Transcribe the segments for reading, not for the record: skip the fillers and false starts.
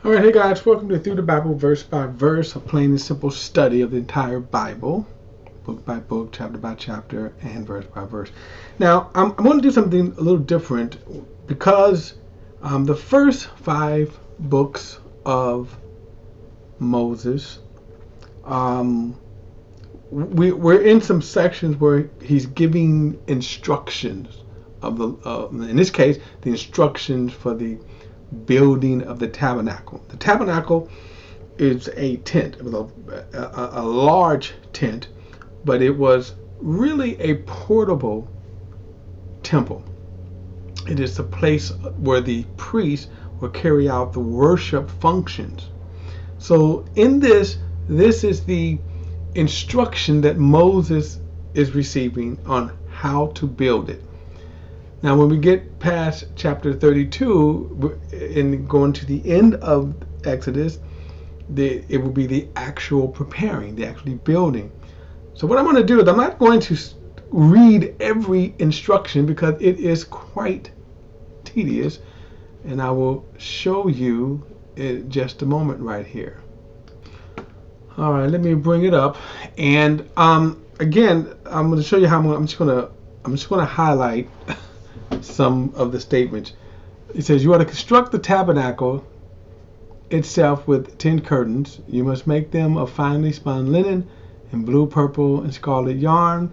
Alright, hey guys, welcome to Through the Bible Verse by Verse, a plain and simple study of the entire Bible, book by book, chapter by chapter, and verse by verse. Now, I'm going to do something a little different because the first 5 books of Moses, we're in some sections where he's giving instructions of in this case, the instructions for the building of the tabernacle. The tabernacle is a tent. It was a large tent, but it was really a portable temple. It is the place where the priests will carry out the worship functions. So in this is the instruction that Moses is receiving on how to build it. Now, when we get past chapter 32 and going to the end of Exodus, it will be the actual preparing, the actually building. So what I'm going to do is I'm not going to read every instruction because it is quite tedious, and I will show you in just a moment right here. All right, let me bring it up, and again, I'm going to show you how I'm just going to highlight some of the statements. It says, you are to construct the tabernacle itself with 10 curtains. You must make them of finely spun linen and blue, purple, and scarlet yarn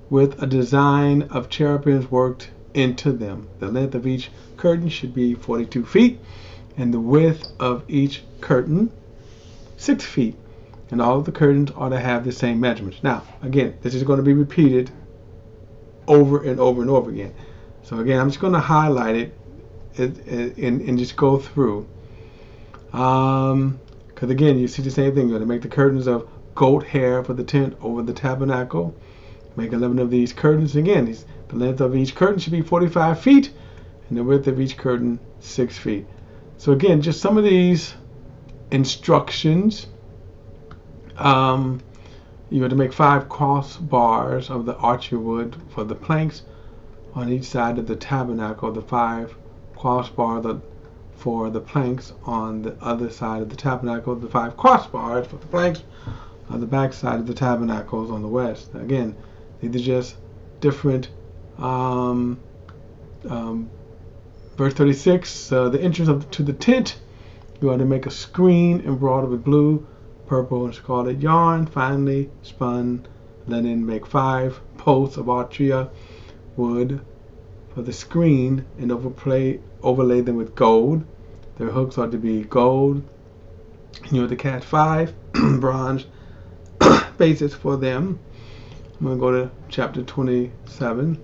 with a design of cherubims worked into them. The length of each curtain should be 42 feet and the width of each curtain 6 feet. And all of the curtains ought to have the same measurements. Now, again, this is going to be repeated over and over and over again. So again, I'm just going to highlight it and just go through. Because again, you see the same thing. You're going to make the curtains of goat hair for the tent over the tabernacle. Make 11 of these curtains. Again, the length of each curtain should be 45 feet and the width of each curtain 6 feet. So again, just some of these instructions. You have to make 5 crossbars of the archery wood for the planks on each side of the tabernacle, the 5 crossbars for the planks on the other side of the tabernacle, the 5 crossbars for the planks on the back side of the tabernacles on the west. Again, these are just different. Verse 36, the entrance to the tent, you are to make a screen embroidered with blue, purple, and scarlet yarn, finely spun linen. Make 5 posts of archery wood for the screen and overlay them with gold. Their hooks are to be gold. You are to cast 5 bronze bases for them. I'm going to go to chapter 27.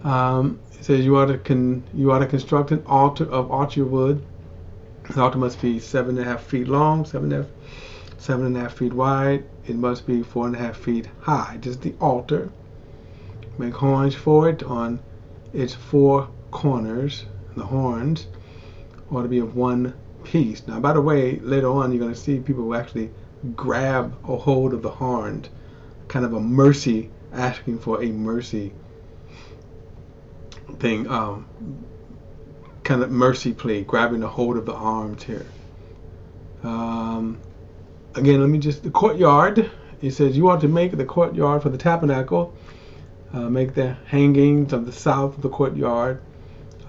It says you are to construct an altar of archery wood. The altar must be 7.5 feet long, 7.5 feet wide. It must be 4.5 feet high. This is the altar. Make horns for it on its 4 corners. The horns ought to be of one piece. Now, by the way, later on you're going to see people who actually grab a hold of the horns, kind of a mercy, asking for a mercy thing, kind of mercy plea, grabbing a hold of the arms here. Again, the courtyard. It says you ought to make the courtyard for the tabernacle. Make the hangings of the south of the courtyard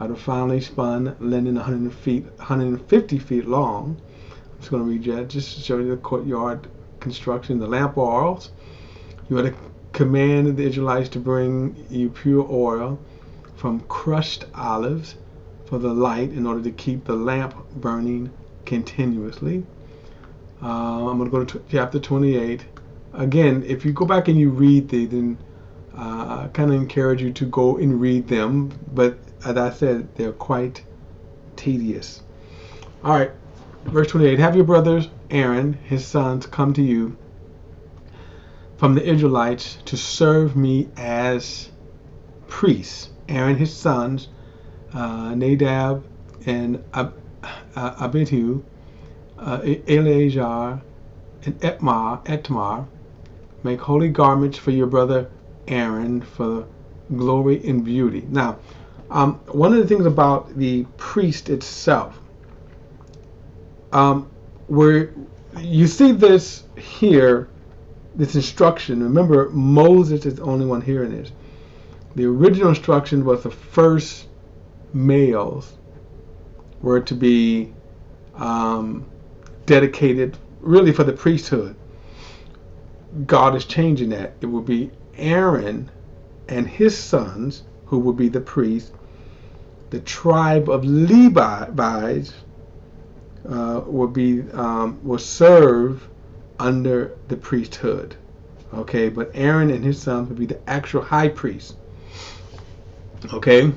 out of finely spun linen 150 feet long. I'm just going to read that just to show you the courtyard construction. The lamp oils. You are to command the Israelites to bring you pure oil from crushed olives for the light in order to keep the lamp burning continuously. I'm going to go to chapter 28. Again, if you go back and you read these, then I kind of encourage you to go and read them, but as I said, they're quite tedious. All right, verse 28. Have your brothers Aaron, his sons, come to you from the Israelites to serve me as priests. Aaron, his sons, Nadab and Abihu, Eleazar and Etmar, make holy garments for your brother Aaron for glory and beauty. Now, one of the things about the priest itself where you see this here, this instruction. Remember, Moses is the only one hearing this. The original instruction was the first males were to be dedicated really for the priesthood. God is changing that. It will be Aaron and his sons who will be the priests. The tribe of Levites will serve under the priesthood. Okay, but Aaron and his sons will be the actual high priest. Okay,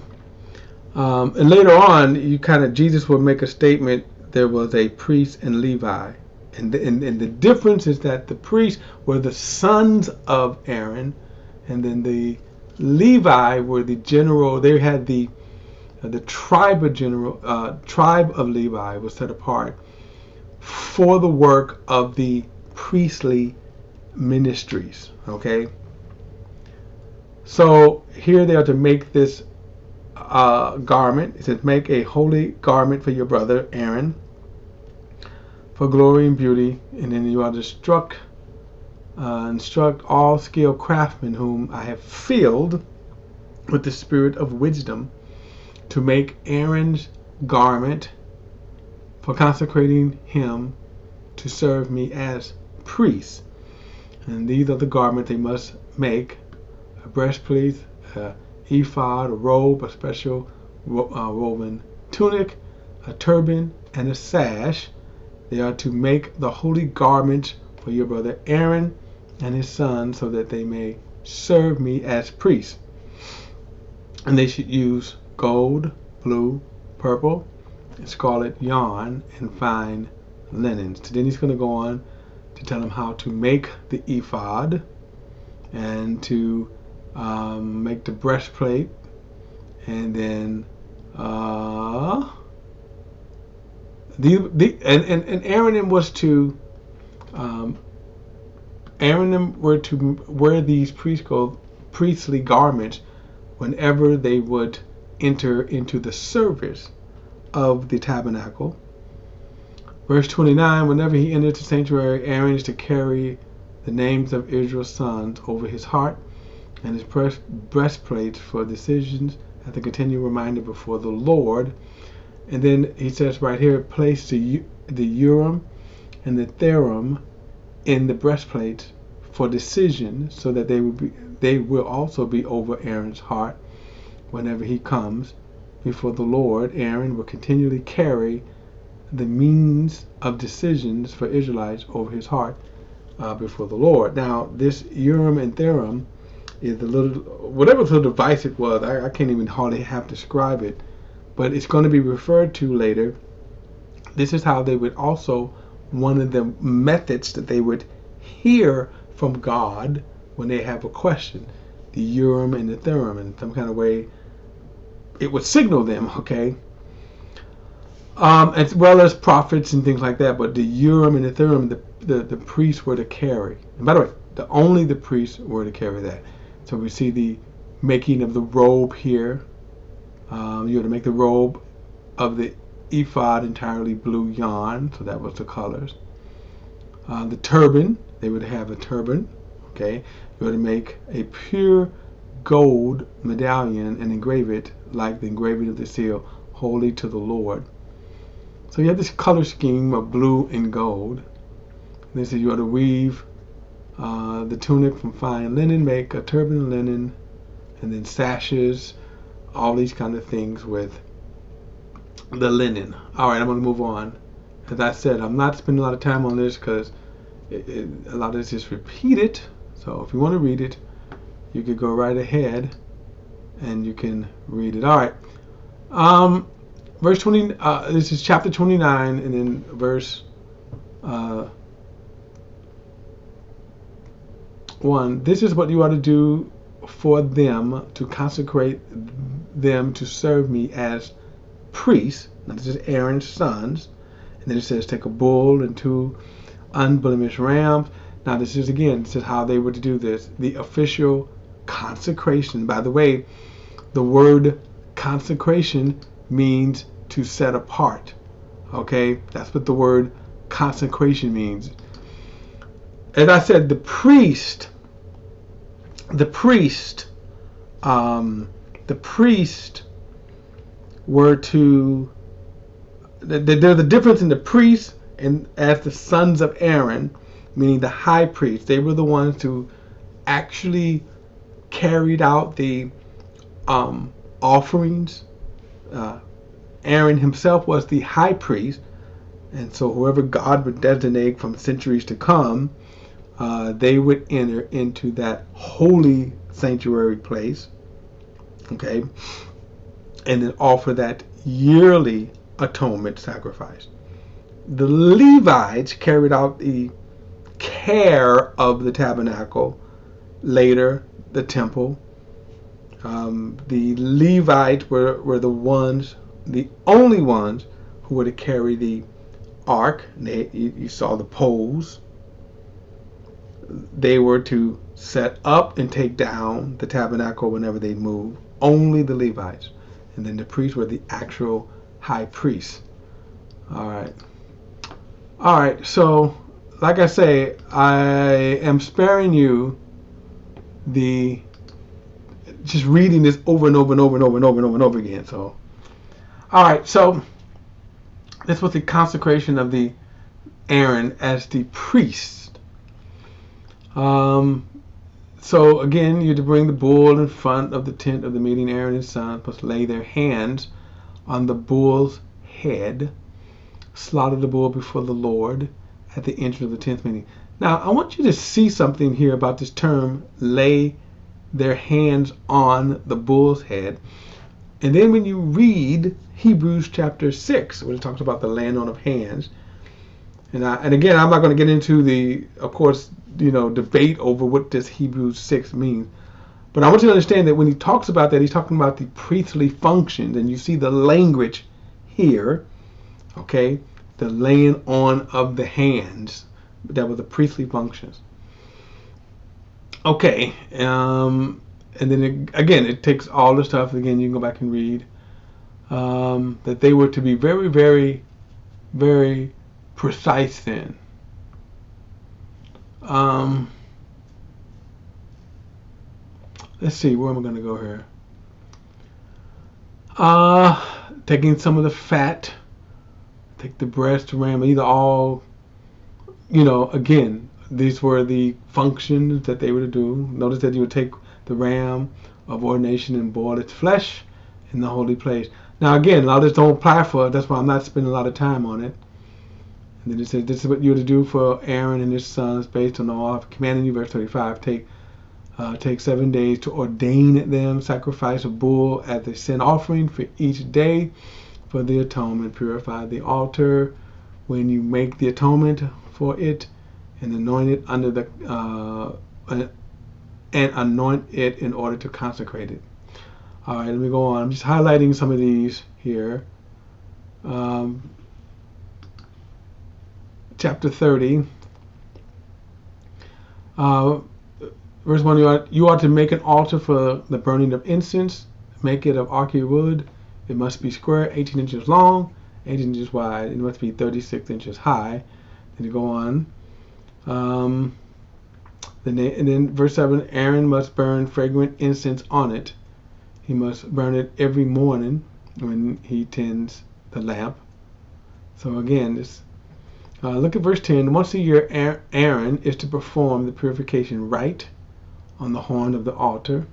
and later on, Jesus will make a statement. There was a priest and Levi, and the difference is that the priests were the sons of Aaron, and then the Levi were the general. They had the tribe of Levi was set apart for the work of the priestly ministries. Okay, so here they are to make this garment. It says, make a holy garment for your brother Aaron, for glory and beauty, and then you are to instruct all skilled craftsmen whom I have filled with the spirit of wisdom, to make Aaron's garment for consecrating him to serve me as priest. And these are the garments they must make: a breastplate, a ephod, a robe, a special woven tunic, a turban, and a sash. They are to make the holy garment for your brother Aaron and his sons, so that they may serve me as priests. And they should use gold, blue, purple, and scarlet yarn, and fine linens. So then he's going to go on to tell them how to make the ephod, and to make the breastplate, and then and Aaron was to Aaron were to wear these priestly garments whenever they would enter into the service of the tabernacle. Verse 29, whenever he enters the sanctuary, Aaron is to carry the names of Israel's sons over his heart, and his breastplate for decisions as a continual reminder before the Lord. And then he says right here, place the Urim and the Thummim in the breastplate for decision, so that they will also be over Aaron's heart whenever he comes before the Lord. Aaron will continually carry the means of decisions for Israelites over his heart before the Lord. Now, this Urim and Thummim is whatever little device it was. I can't even hardly have to describe it, but it's going to be referred to later. This is how they would also, one of the methods that they would hear from God when they have a question. The Urim and the Thummim, in some kind of way, it would signal them, okay? As well as prophets and things like that. But the Urim and the Thummim, the priests were to carry. And by the way, only the priests were to carry that. So we see the making of the robe here. You had to make the robe of the ephod entirely blue yarn, so that was the colors. The turban, they would have a turban. Okay, you had to make a pure gold medallion and engrave it like the engraving of the seal, holy to the Lord. So you have this color scheme of blue and gold. And this is, you are to weave the tunic from fine linen, make a turban of linen, and then sashes, all these kind of things with the linen. All right, I'm going to move on. As I said, I'm not spending a lot of time on this because a lot of this is repeated. So if you want to read it, you could go right ahead and you can read it. All right. Verse 20. This is chapter 29, and then verse 1. This is what you ought to do for them, to consecrate them to serve me as priests. Now this is Aaron's sons. And then it says, take a bull and 2 unblemished rams. Now this is how they were to do this. The official consecration. By the way, the word consecration means to set apart. Okay, that's what the word consecration means. As I said, the priest, the priest were to. There's a difference in the priests and as the sons of Aaron, meaning the high priest. They were the ones who actually carried out the offerings. Aaron himself was the high priest, and so whoever God would designate from centuries to come, they would enter into that holy sanctuary place, okay, and then offer that yearly atonement sacrifice. The Levites carried out the care of the tabernacle, later the temple. The Levites were the only ones who were to carry the ark. You saw the poles. They were to set up and take down the tabernacle whenever they moved. Only the Levites. And then the priests were the actual high priests. All right, so like I say, I am sparing you the just reading this over and over and over and over and over and over and over again. So, all right, so this was the consecration of the Aaron as the priest. So again, you're to bring the bull in front of the tent of the meeting. Aaron and his sons must lay their hands on the bull's head, slaughter the bull before the Lord at the entrance of the tent meeting. Now, I want you to see something here about this term, lay their hands on the bull's head. And then when you read Hebrews chapter 6, where it talks about the laying on of hands, and again, I'm not going to get into the, of course, debate over what this Hebrews 6 means. But I want you to understand that when he talks about that, he's talking about the priestly functions. And you see the language here, okay? The laying on of the hands. That were the priestly functions. Okay. And then, again, it takes all the stuff. Again, you can go back and read. That they were to be very, very, very precise then. Let's see, where am I going to go here? Taking some of the fat, take the breast, ram, either all, again, these were the functions that they were to do. Notice that you would take the ram of ordination and boil its flesh in the holy place. Now, again, a lot of this don't apply for it. That's why I'm not spending a lot of time on it. And then it says, this is what you're to do for Aaron and his sons based on all I've commanded you, verse 35. Take 7 days to ordain them, sacrifice a bull as a sin offering for each day for the atonement. Purify the altar when you make the atonement for it, and anoint it under the and anoint it in order to consecrate it. All right, let me go on. I'm just highlighting some of these here. Chapter 30. Verse 1, you ought to make an altar for the burning of incense. Make it of archery wood. It must be square, 18 inches long, 18 inches wide. It must be 36 inches high. Then you go on. And then verse 7, Aaron must burn fragrant incense on it. He must burn it every morning when he tends the lamp. So again, look at verse 10. Once a year, Aaron is to perform the purification rite on the horn of the altar.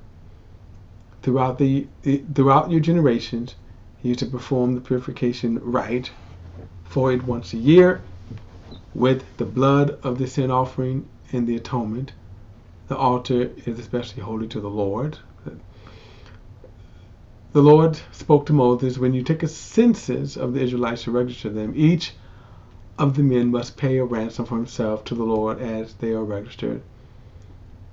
Throughout your generations, he is to perform the purification rite for it once a year with the blood of the sin offering and the atonement. The altar is especially holy to the Lord. The Lord spoke to Moses, when you take a census of the Israelites to register them, each of the men must pay a ransom for himself to the Lord as they are registered.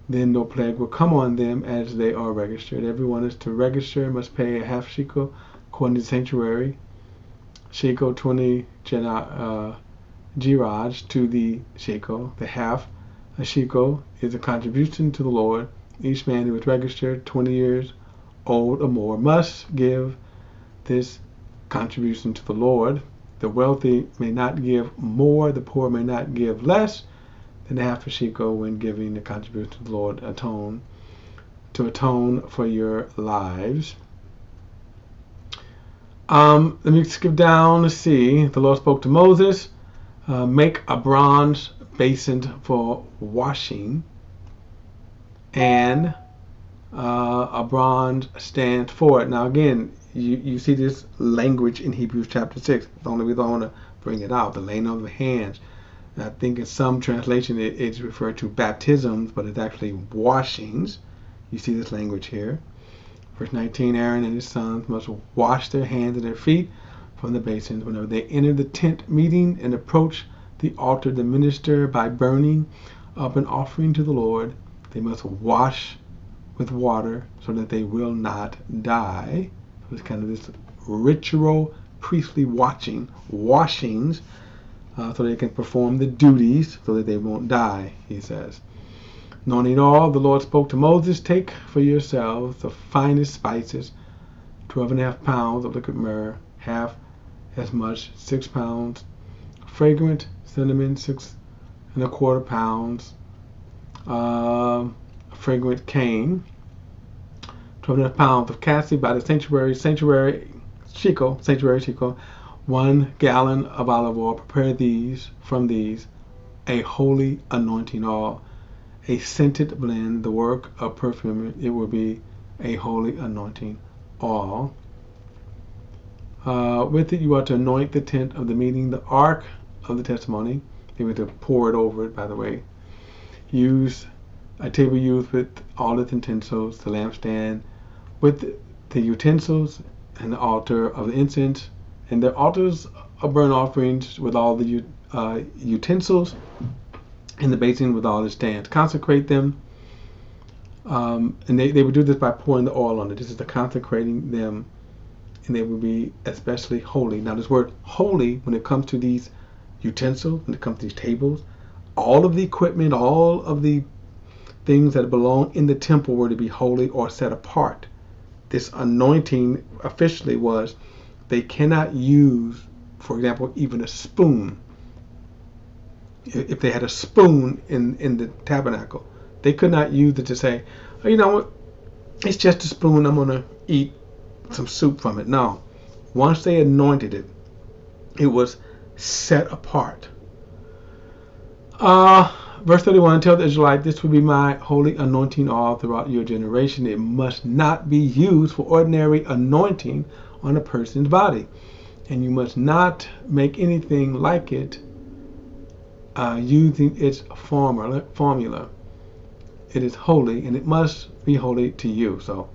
Then no plague will come on them as they are registered. Everyone is to register must pay a half shekel according to the sanctuary. Shekel 20 geraj to the shekel. The half a shekel is a contribution to the Lord. Each man who is registered 20 years old or more must give this contribution to the Lord. The wealthy may not give more, the poor may not give less than half a shekel when giving the contribution to the Lord to atone for your lives. Let me skip down to see. The Lord spoke to Moses, make a bronze basin for washing, and a bronze stand for it. Now again, you see this language in Hebrews chapter 6. The only reason I want to bring it out, the laying of the hands. And I think in some translation it's referred to baptisms, but it's actually washings. You see this language here. Verse 19, Aaron and his sons must wash their hands and their feet from the basins whenever they enter the tent meeting and approach the altar to minister by burning up an offering to the Lord. They must wash with water so that they will not die. So it's kind of this ritual priestly washings so they can perform the duties so that they won't die, he says. Knowing it all, the Lord spoke to Moses, take for yourselves the finest spices, 12.5 pounds of liquid myrrh, half as much, 6 pounds, fragrant cinnamon, 6.25 pounds, fragrant cane, 12.5 pounds of cassie by the sanctuary shekel, 1 gallon of olive oil. Prepare from these a holy anointing oil, a scented blend, the work of perfume. It will be a holy anointing oil. With it you are to anoint the tent of the meeting, the ark of the testimony. They were to pour it over it, by the way. Use a table used with all its utensils, the lampstand with the utensils, and the altar of the incense, and the altars of burnt offerings with all the utensils, and the basin with all its stands. Consecrate them, and they would do this by pouring the oil on it. This is the consecrating them, and they will be especially holy. Now this word holy, when it comes to these utensils, when it comes to these tables, all of the equipment, all of the things that belong in the temple were to be holy or set apart. This anointing officially was, they cannot use, for example, even a spoon. If they had a spoon in the tabernacle, they could not use it to say, oh, you know what, it's just a spoon, I'm going to eat some soup from it. No. Once they anointed it, it was set apart. Verse 31, tell the Israelites, this will be my holy anointing oil throughout your generation. It must not be used for ordinary anointing on a person's body. And you must not make anything like it using its formula. It is holy, and it must be holy to you. So,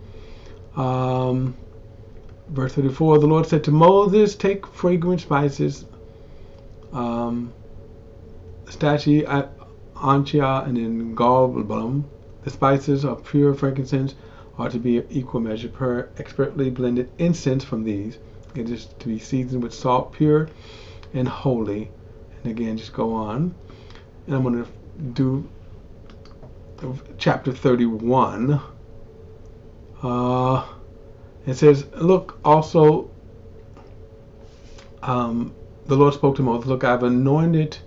verse 34, the Lord said to Moses, take fragrant spices, stachy, anchia, and then galbanum. The spices of pure frankincense are to be equal measure per expertly blended incense from these. It is to be seasoned with salt, pure and holy. And again, just go on. And I'm going to do chapter 31. It says, look, also, the Lord spoke to Moses, look, I've anointed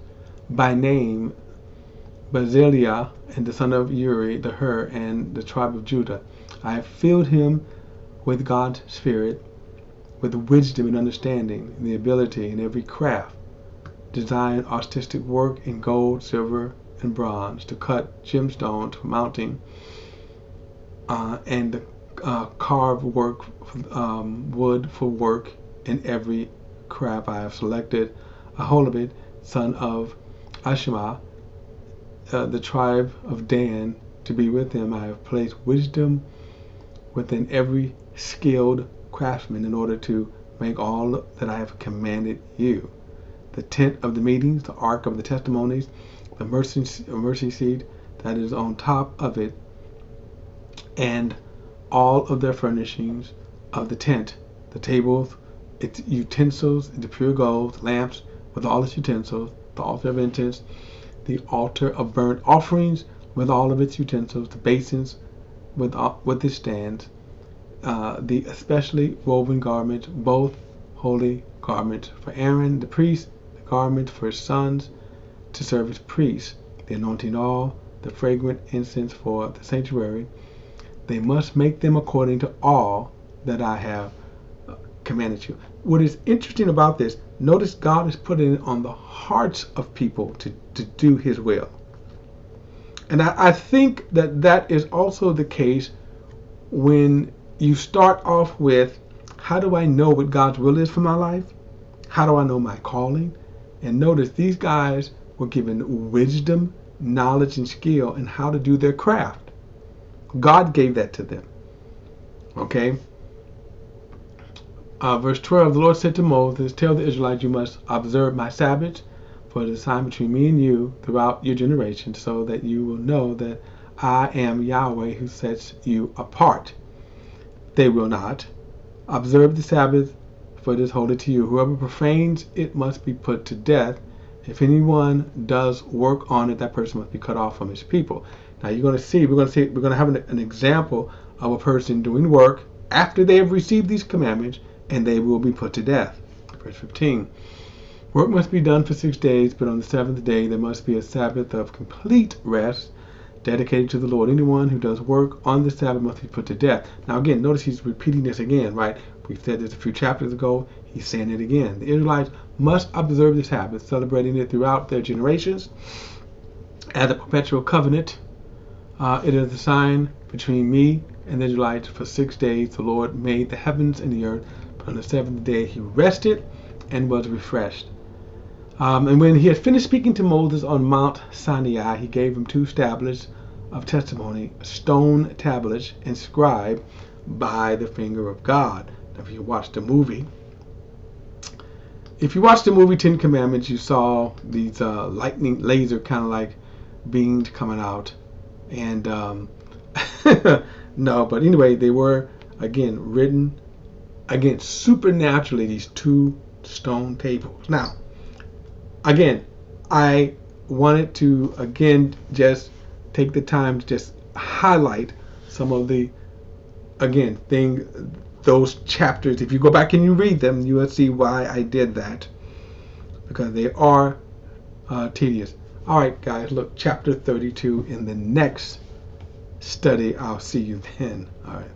by name Barzillai and the son of Uri, the Hur, and the tribe of Judah. I have filled him with God's Spirit, with wisdom and understanding, and the ability in every craft, design artistic work in gold, silver, and bronze, to cut gemstones for mounting, and carve work, wood for work in every craft. I have selected Aholabed, son of Ashima, the tribe of Dan, to be with him. I have placed wisdom within every skilled craftsman in order to make all that I have commanded you. The tent of the meetings, the ark of the testimonies, the mercy seat that is on top of it, and all of their furnishings of the tent, the tables, its utensils, the pure gold, lamps with all its utensils, the altar of incense, the altar of burnt offerings with all of its utensils, the basins with its stands, the especially woven garments, both holy garment for Aaron the priest, the garment for his sons to serve as priests, the anointing oil, the fragrant incense for the sanctuary. They must make them according to all that I have commanded you. What is interesting about this, notice God is putting it on the hearts of people to do his will. And I think that is also the case when you start off with, how do I know what God's will is for my life? How do I know my calling? And notice these guys were given wisdom, knowledge, and skill in how to do their craft. God gave that to them. Okay? Verse 12, the Lord said to Moses, tell the Israelites, you must observe my Sabbaths for the sign between me and you throughout your generations, so that you will know that I am Yahweh who sets you apart. They will not observe the Sabbath, for it is holy to you. Whoever profanes it must be put to death. If anyone does work on it, that person must be cut off from his people. Now we're going to have an example of a person doing work after they have received these commandments, and they will be put to death. Verse 15. Work must be done for 6 days, but on the seventh day there must be a Sabbath of complete rest, dedicated to the Lord. Anyone who does work on the Sabbath must be put to death. Now again, notice he's repeating this again, right? We said this a few chapters ago. He's saying it again. The Israelites must observe the Sabbath, celebrating it throughout their generations as a perpetual covenant. It is a sign between me and the Israelites. For 6 days the Lord made the heavens and the earth, but on the seventh day he rested and was refreshed. And when he had finished speaking to Moses on Mount Sinai, he gave him 2 tablets of testimony, stone tablets inscribed by the finger of God. Now, if you watch the movie, Ten Commandments, you saw these lightning laser kind of like beams coming out, and no, but anyway, they were again written again supernaturally, these 2 stone tables. Now, again, I wanted to again just take the time to just highlight some of the those chapters. If you go back and you read them, you will see why I did that, because they are tedious. All right, guys, look, chapter 32 in the next study. I'll see you then. All right.